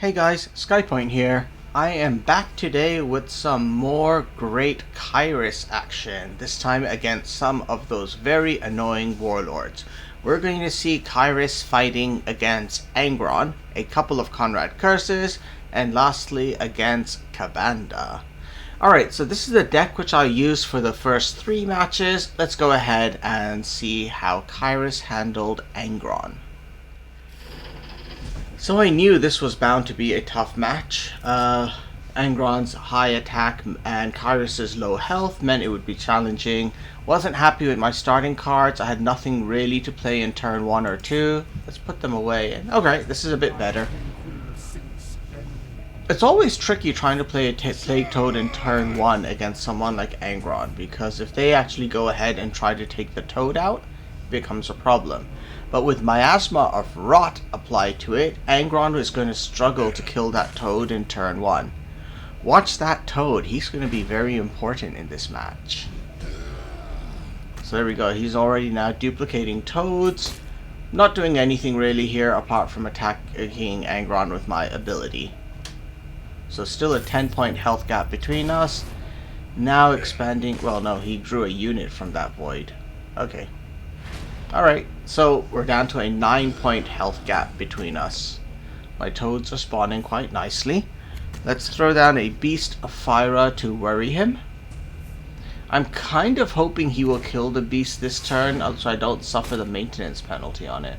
Hey guys, Skypoint here. I am back today with some more great Kyriss action, this time against some of those very annoying warlords. We're going to see Kyriss fighting against Angron, a couple of Conrad Curses, and lastly against Kabandha. Alright, so this is the deck which I'll use for the first 3 matches. Let's go ahead and see how Kyriss handled Angron. So I knew this was bound to be a tough match. Angron's high attack and Kyriss' low health meant it would be challenging. Wasn't happy with my starting cards. I had nothing really to play in turn 1 or 2. Let's put them away. And okay, this is a bit better. It's always tricky trying to play a Plague Toad in turn 1 against someone like Angron, because if they actually go ahead and try to take the Toad out, it becomes a problem. But with Miasma of Rot applied to it, Angron is going to struggle to kill that Toad in turn 1. Watch that Toad, he's going to be very important in this match. So there we go, he's already now duplicating Toads. Not doing anything really here apart from attacking Angron with my ability. So still a 10-point health gap between us. Now expanding, well no, he drew a unit from that void. Okay. Alright, so we're down to a 9-point health gap between us. My Toads are spawning quite nicely. Let's throw down a Beast of Fire to worry him. I'm kind of hoping he will kill the Beast this turn, so I don't suffer the maintenance penalty on it.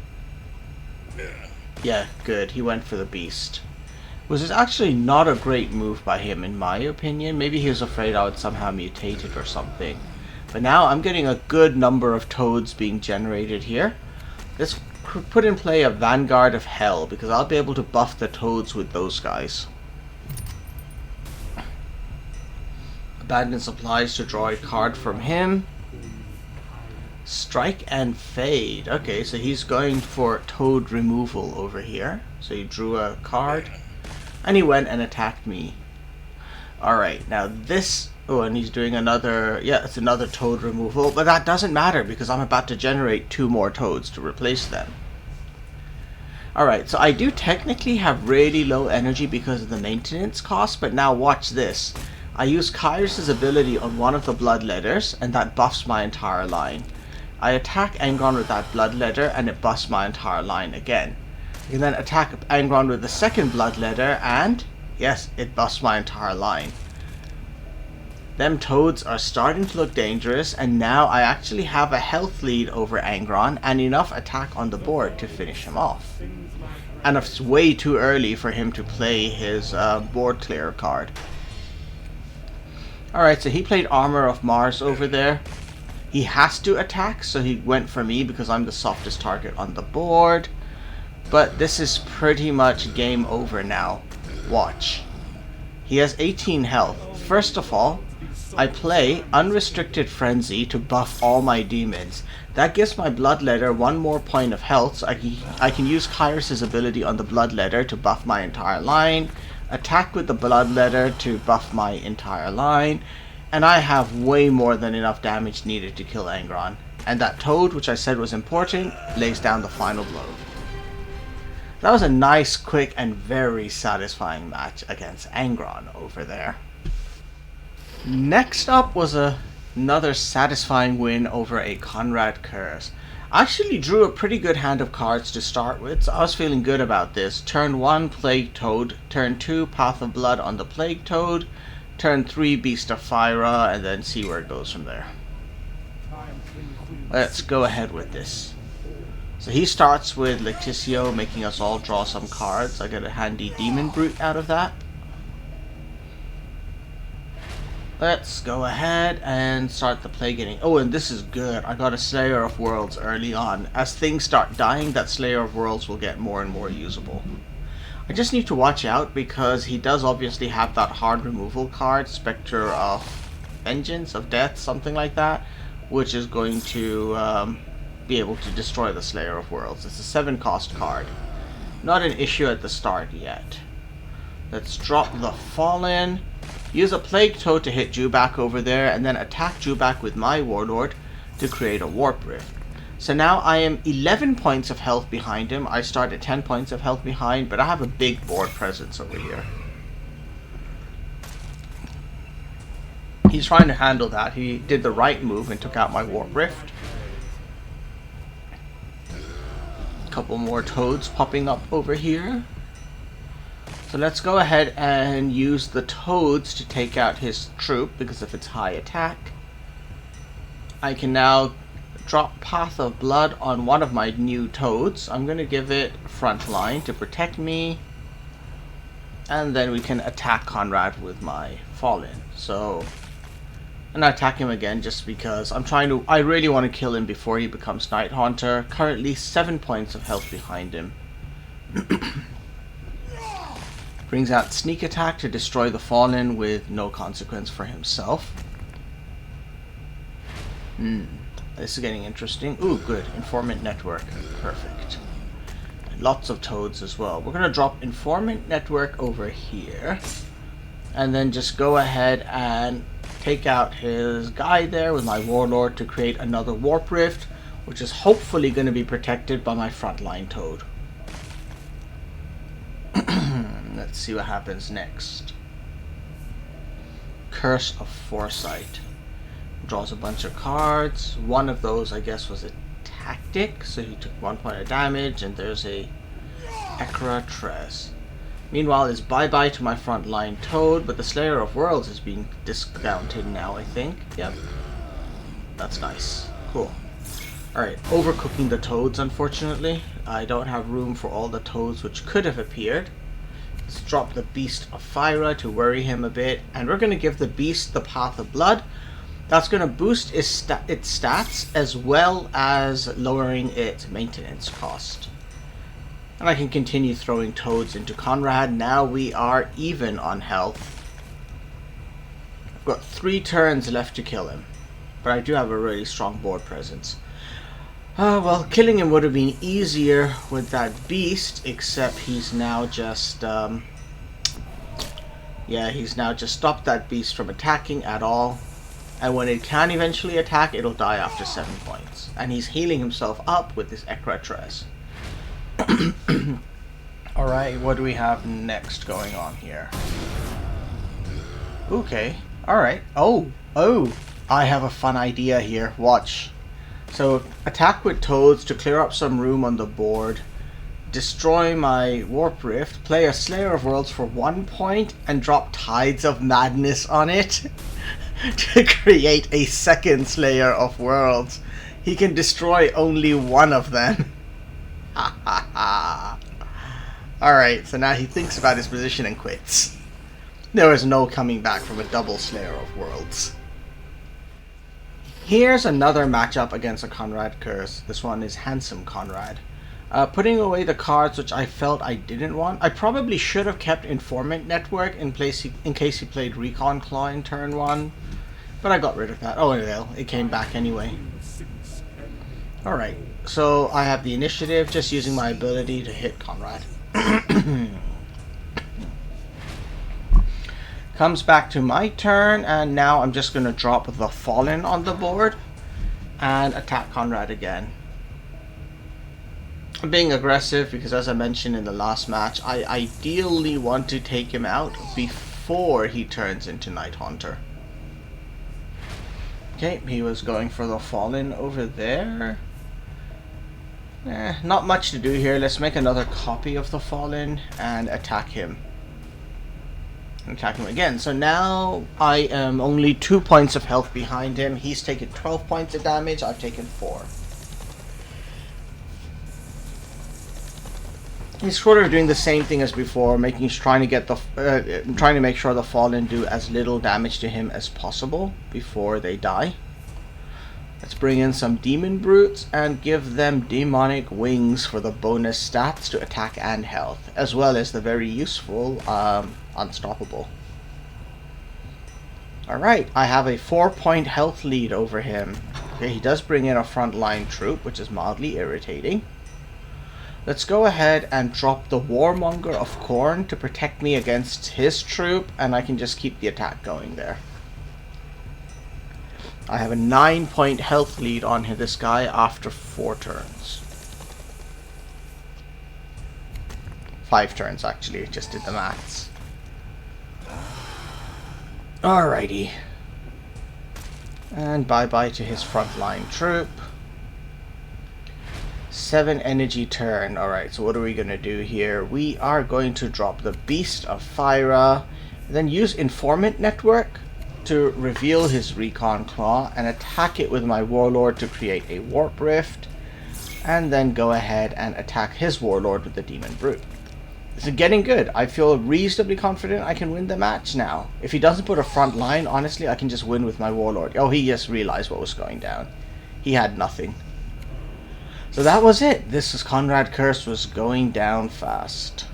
Yeah, good, he went for the Beast. Which is actually not a great move by him in my opinion. Maybe he was afraid I would somehow mutate it or something. But now I'm getting a good number of Toads being generated here. Let's put in play a Vanguard of Hell, because I'll be able to buff the Toads with those guys. Abandon Supplies to draw a card from him. Strike and Fade. Okay, so he's going for Toad removal over here. So he drew a card. And he went and attacked me. Alright, now this... Oh, and he's doing another... Yeah, it's another Toad removal. But that doesn't matter because I'm about to generate 2 more Toads to replace them. Alright, so I do technically have really low energy because of the maintenance cost. But now watch this. I use Kyriss' ability on one of the Bloodletters, and that buffs my entire line. I attack Angron with that Bloodletter, and it buffs my entire line again. I can then attack Angron with the second Bloodletter, and yes, it buffs my entire line. Them Toads are starting to look dangerous, and now I actually have a health lead over Angron and enough attack on the board to finish him off. And it's way too early for him to play his board clear card. Alright, so he played Armor of Mars over there. He has to attack, so he went for me because I'm the softest target on the board. But this is pretty much game over now. Watch. He has 18 health. First of all, I play Unrestricted Frenzy to buff all my demons. That gives my Bloodletter 1 more point of health, so I can use Kyriss' ability on the Bloodletter to buff my entire line, attack with the Bloodletter to buff my entire line, and I have way more than enough damage needed to kill Angron. And that Toad, which I said was important, lays down the final blow. That was a nice, quick, and very satisfying match against Angron over there. Next up was another satisfying win over a Conrad Curse. I actually drew a pretty good hand of cards to start with, so I was feeling good about this. Turn 1, Plague Toad. Turn 2, Path of Blood on the Plague Toad. Turn 3, Beast of Fire, and then see where it goes from there. Let's go ahead with this. So he starts with Leticio, making us all draw some cards. I get a handy Demon Brute out of that. Let's go ahead and start the play getting... Oh, and this is good. I got a Slayer of Worlds early on. As things start dying, that Slayer of Worlds will get more and more usable. I just need to watch out because he does obviously have that hard removal card, Spectre of Vengeance, of Death, something like that, which is going to be able to destroy the Slayer of Worlds. It's a 7-cost card. Not an issue at the start yet. Let's drop the Fallen. Use a Plague Toad to hit Jubak over there, and then attack Jubak with my Warlord to create a Warp Rift. So now I am 11 points of health behind him. I start at 10 points of health behind, but I have a big board presence over here. He's trying to handle that. He did the right move and took out my Warp Rift. A couple more toads popping up over here. So let's go ahead and use the toads to take out his troop, because if it's high attack, I can now drop Path of Blood on one of my new toads. I'm going to give it front line to protect me, and then we can attack Conrad with my Fallen. So and I attack him again just because I really want to kill him before he becomes Night Haunter. Currently 7 points of health behind him. Brings out Sneak Attack to destroy the Fallen with no consequence for himself. This is getting interesting. Ooh, good. Informant Network. Perfect. And lots of toads as well. We're going to drop Informant Network over here. And then just go ahead and take out his guy there with my Warlord to create another Warp Rift, which is hopefully going to be protected by my frontline toad. Let's see what happens next. Curse of Foresight. Draws a bunch of cards. One of those, I guess, was a tactic, so he took 1 point of damage, and there's a Curze. Meanwhile, it's bye-bye to my frontline toad, but the Slayer of Worlds is being discounted now, I think. Yep. That's nice. Cool. Alright, overcooking the toads, unfortunately. I don't have room for all the toads which could have appeared. Let's drop the Beast of Fyra to worry him a bit, and we're going to give the Beast the Path of Blood. That's going to boost its stats as well as lowering its maintenance cost. And I can continue throwing toads into Conrad. Now we are even on health. I've got 3 turns left to kill him, but I do have a really strong board presence. Well, killing him would have been easier with that beast, except he's now just he's now just stopped that beast from attacking at all. And when it can eventually attack, it'll die after 7 points. And he's healing himself up with this Curze. Alright, what do we have next going on here? Okay, alright. Oh, I have a fun idea here. Watch. So, attack with toads to clear up some room on the board. Destroy my Warp Rift. Play a Slayer of Worlds for 1 point and drop Tides of Madness on it. To create a second Slayer of Worlds. He can destroy only one of them. Ha ha ha. Alright, so now he thinks about his position and quits. There is no coming back from a double Slayer of Worlds. Here's another matchup against a Conrad Curse. This one is Handsome Conrad. Putting away the cards which I felt I didn't want. I probably should have kept Informant Network in case he played Recon Claw in turn 1. But I got rid of that. Oh well, it came back anyway. Alright, so I have the initiative, just using my ability to hit Conrad. Comes back to my turn, and now I'm just going to drop the Fallen on the board and attack Conrad again. I'm being aggressive because, as I mentioned in the last match, I ideally want to take him out before he turns into Night Haunter. Okay, he was going for the Fallen over there. Not much to do here. Let's make another copy of the Fallen and attack him. Attack him again. So now I am only 2 points of health behind him. He's taken 12 points of damage. I've taken 4. He's sort of doing the same thing as before, trying to make sure the Fallen do as little damage to him as possible before they die. Let's bring in some Demon Brutes and give them Demonic Wings for the bonus stats to attack and health, as well as the very useful Unstoppable. Alright, I have a 4-point health lead over him. Okay, he does bring in a frontline troop, which is mildly irritating. Let's go ahead and drop the Warmonger of Khorne to protect me against his troop, and I can just keep the attack going there. I have a 9-point health lead on this guy after 4 turns. 5 turns, actually. Just did the maths. Alrighty. And bye-bye to his frontline troop. 7 energy turn. Alright, so what are we going to do here? We are going to drop the Beast of Fire, then use Informant Network to reveal his Recon Claw and attack it with my Warlord to create a Warp Rift, and then go ahead and attack his Warlord with the Demon Brute. This is getting good. I feel reasonably confident I can win the match now. If he doesn't put a front line, honestly, I can just win with my Warlord. Oh, he just realized what was going down. He had nothing. So that was it. This is Conrad Curse was going down fast.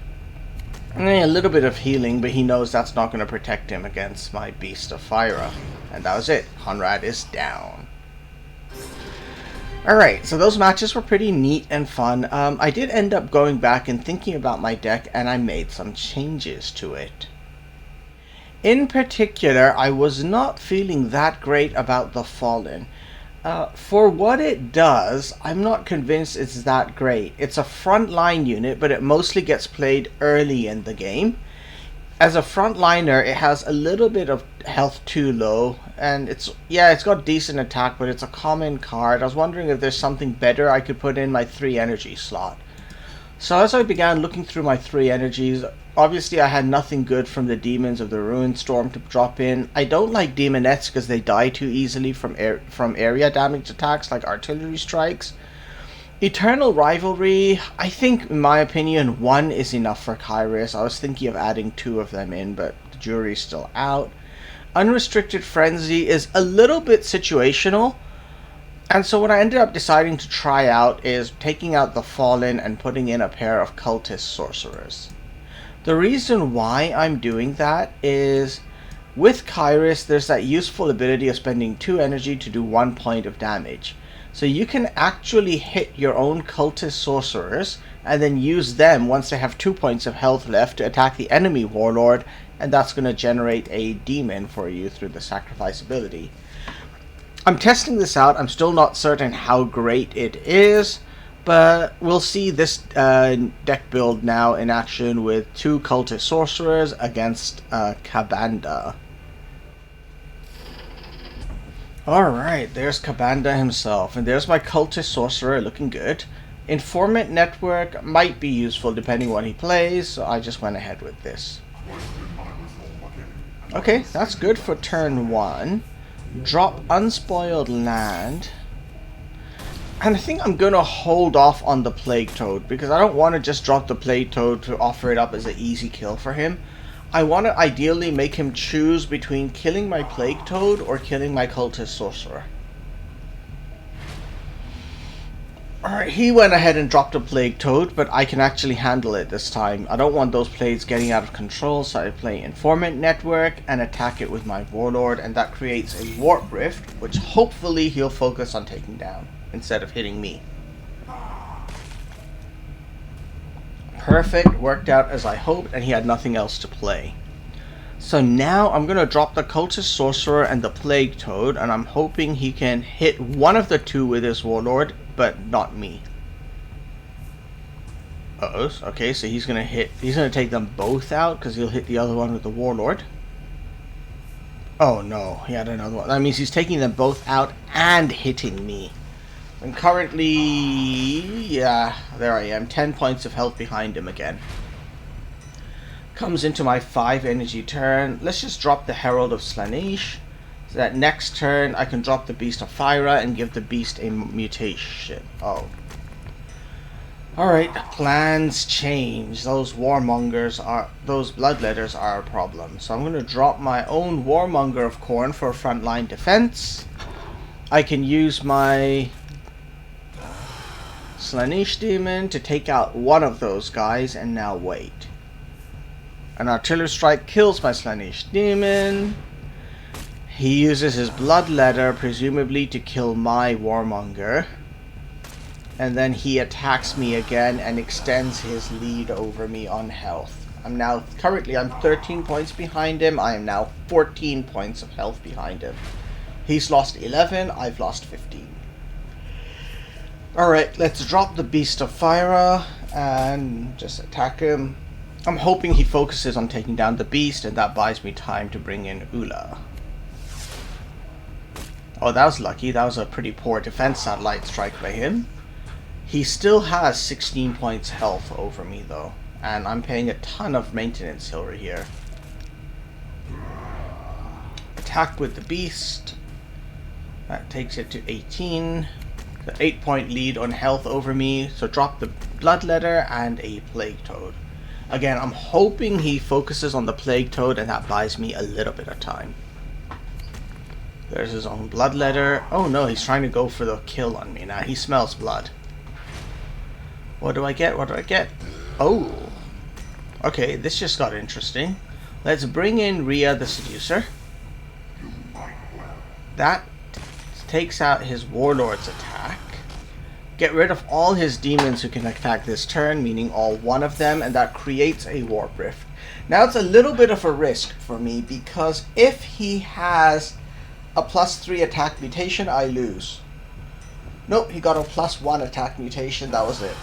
A little bit of healing, but he knows that's not going to protect him against my Beast of Fire. And that was it. Conrad is down. Alright, so those matches were pretty neat and fun. I did end up going back and thinking about my deck, and I made some changes to it. In particular, I was not feeling that great about the Fallen. For what it does, I'm not convinced it's that great. It's a frontline unit, but it mostly gets played early in the game. As a frontliner, it has a little bit of health too low, and it's got decent attack, but it's a common card. I was wondering if there's something better I could put in my 3 energy slot. So as I began looking through my 3 energies, obviously I had nothing good from the Demons of the Ruin Storm to drop in. I don't like Demonettes because they die too easily from area damage attacks like artillery strikes. Eternal Rivalry, I think, in my opinion, 1 is enough for Kyriss. I was thinking of adding 2 of them in, but the jury's still out. Unrestricted Frenzy is a little bit situational, and so what I ended up deciding to try out is taking out the Fallen and putting in a pair of Cultist Sorcerers. The reason why I'm doing that is, with Kyriss, there's that useful ability of spending 2 energy to do 1 point of damage. So you can actually hit your own Cultist Sorcerers and then use them once they have 2 points of health left to attack the enemy Warlord, and that's going to generate a demon for you through the sacrifice ability. I'm testing this out. I'm still not certain how great it is, but we'll see this deck build now in action with 2 Cultist Sorcerers against Kabandha. Alright, there's Kabandha himself, and there's my Cultist Sorcerer looking good. Informant Network might be useful depending on what he plays, so I just went ahead with this. Okay, that's good for turn 1. Drop Unspoiled Land. And I think I'm going to hold off on the Plague Toad, because I don't want to just drop the Plague Toad to offer it up as an easy kill for him. I want to ideally make him choose between killing my Plague Toad or killing my Cultist Sorcerer. Alright, he went ahead and dropped a Plague Toad, but I can actually handle it this time. I don't want those plays getting out of control, so I play Informant Network and attack it with my Warlord, and that creates a Warp Rift, which hopefully he'll focus on taking down instead of hitting me. Perfect, worked out as I hoped, and he had nothing else to play. So now I'm going to drop the Cultist Sorcerer and the Plague Toad, and I'm hoping he can hit one of the 2 with his Warlord, but not me. Uh-oh, okay, so he's going to take them both out, because he'll hit the other one with the Warlord. Oh no, he had another one. That means he's taking them both out and hitting me. And currently, yeah, there I am, 10 points of health behind him again. Comes into my 5 energy turn. Let's just drop the Herald of Slaanesh. So that next turn, I can drop the Beast of Fire and give the Beast a mutation. Oh. Alright, plans change. Those Warmongers are, those Bloodletters are a problem. So I'm going to drop my own Warmonger of Khorne for frontline defense. I can use my Slaanesh Demon to take out one of those guys and now wait. An artillery strike kills my Slaanesh Demon. He uses his Bloodletter presumably to kill my Warmonger. And then he attacks me again and extends his lead over me on health. Currently I'm 13 points behind him. I am now 14 points of health behind him. He's lost 11, I've lost 15. Alright, let's drop the Beast of Fire and just attack him. I'm hoping he focuses on taking down the beast, and that buys me time to bring in Ula. Oh, that was lucky. That was a pretty poor defense satellite strike by him. He still has 16 points health over me though, and I'm paying a ton of maintenance over here. Attack with the beast. That takes it to 18. The 8-point lead on health over me, so drop the Bloodletter and a Plague Toad. Again, I'm hoping he focuses on the Plague Toad, and that buys me a little bit of time. There's his own Bloodletter. Oh no, he's trying to go for the kill on me now. He smells blood. What do I get? What do I get? Oh. Okay, this just got interesting. Let's bring in Rhea the Seducer. That takes out his Warlord's attack. Get rid of all his demons who can attack this turn, meaning all one of them, and that creates a Warp Rift. Now it's a little bit of a risk for me, because if he has a +3 attack mutation, I lose. Nope, he got a +1 attack mutation, that was it.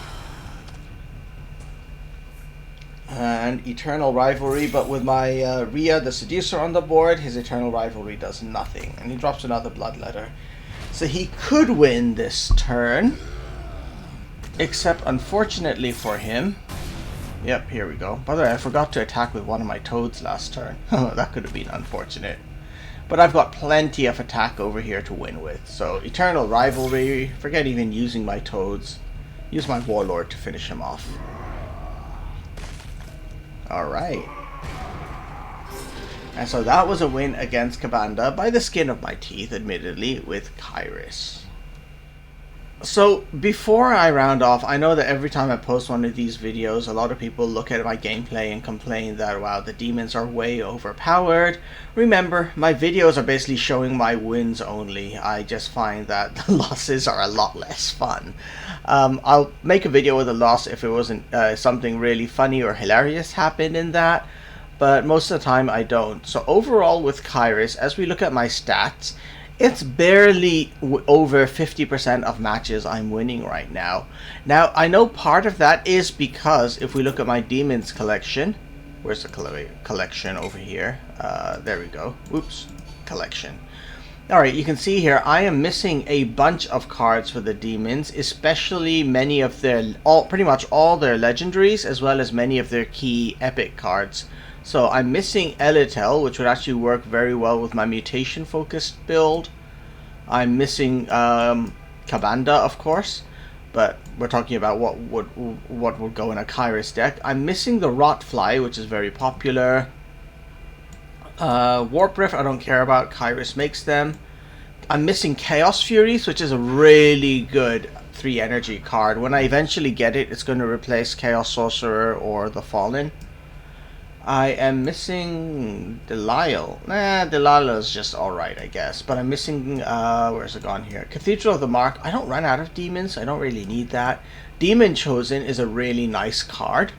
And Eternal Rivalry, but with my Rhea the Seducer on the board, his Eternal Rivalry does nothing. And he drops another Bloodletter. So he could win this turn, except unfortunately for him, yep, here we go. By the way, I forgot to attack with one of my toads last turn. That could have been unfortunate. But I've got plenty of attack over here to win with. So Eternal Rivalry, forget even using my toads. Use my Warlord to finish him off. Alright. And so that was a win against Kabandha by the skin of my teeth, admittedly, with Kyriss. So before I round off, I know that every time I post one of these videos, a lot of people look at my gameplay and complain that, wow, the demons are way overpowered. Remember, my videos are basically showing my wins only. I just find that the losses are a lot less fun. I'll make a video with a loss if it wasn't something really funny or hilarious happened in that, but most of the time I don't. So overall with Kyriss, as we look at my stats, it's barely over 50% of matches I'm winning right now. Now, I know part of that is because if we look at my demons collection, where's the collection over here? There we go. Oops, collection. Alright, you can see here I am missing a bunch of cards for the demons, especially many of their, pretty much all their legendaries, as well as many of their key epic cards. So I'm missing Elitel, which would actually work very well with my mutation focused build. I'm missing Kabandha, of course, but we're talking about what would go in a Kyriss deck. I'm missing the Rotfly, which is very popular. Warp Rift I don't care about, Kyriss makes them. I'm missing Chaos Furies, which is a really good 3 energy card. When I eventually get it, it's going to replace Chaos Sorcerer or the Fallen. I am missing Delisle. Delisle is just alright, I guess. But I'm missing, where's it gone here? Cathedral of the Mark. I don't run out of demons. I don't really need that. Demon Chosen is a really nice card.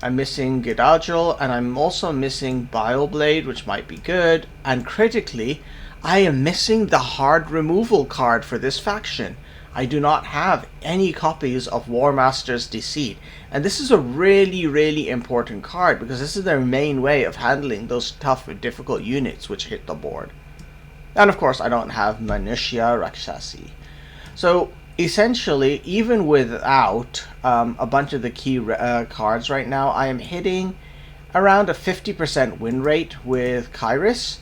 I'm missing Gedagel, and I'm also missing Bioblade, which might be good. And critically, I am missing the hard removal card for this faction. I do not have any copies of War Master's Deceit, and this is a really, really important card because this is their main way of handling those tough and difficult units which hit the board. And of course I don't have Manushya Rakshasi. So essentially, even without a bunch of the key cards right now, I am hitting around a 50% win rate with Kyriss.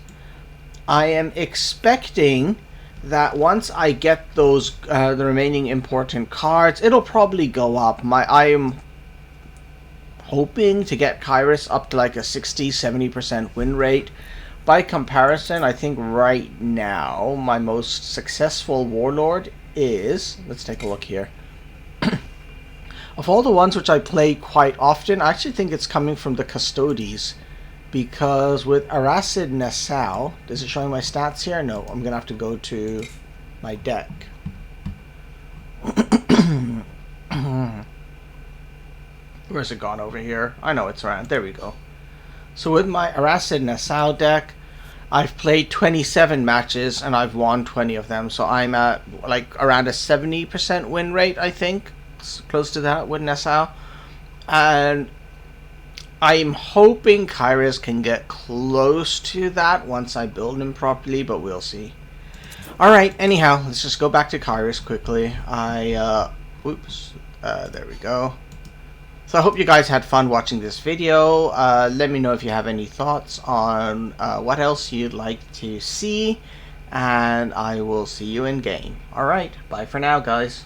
I am expecting that once I get those the remaining important cards, it'll probably go up. I am hoping to get Kyriss up to like a 60-70% win rate. By comparison, I think right now my most successful Warlord is, let's take a look here. Of all the ones which I play quite often, I actually think it's coming from the Custodes. Because with Aracid Nassau, is it showing my stats here? No, I'm going to have to go to my deck. Where's it gone over here? I know it's around. There we go. So with my Aracid Nassau deck, I've played 27 matches and I've won 20 of them, so I'm at like around a 70% win rate, I think. It's close to that with Nassau. And I'm hoping Kyriss can get close to that once I build him properly, but we'll see. Alright, anyhow, let's just go back to Kyriss quickly. There we go. So I hope you guys had fun watching this video. Let me know if you have any thoughts on what else you'd like to see, and I will see you in game. Alright, bye for now, guys.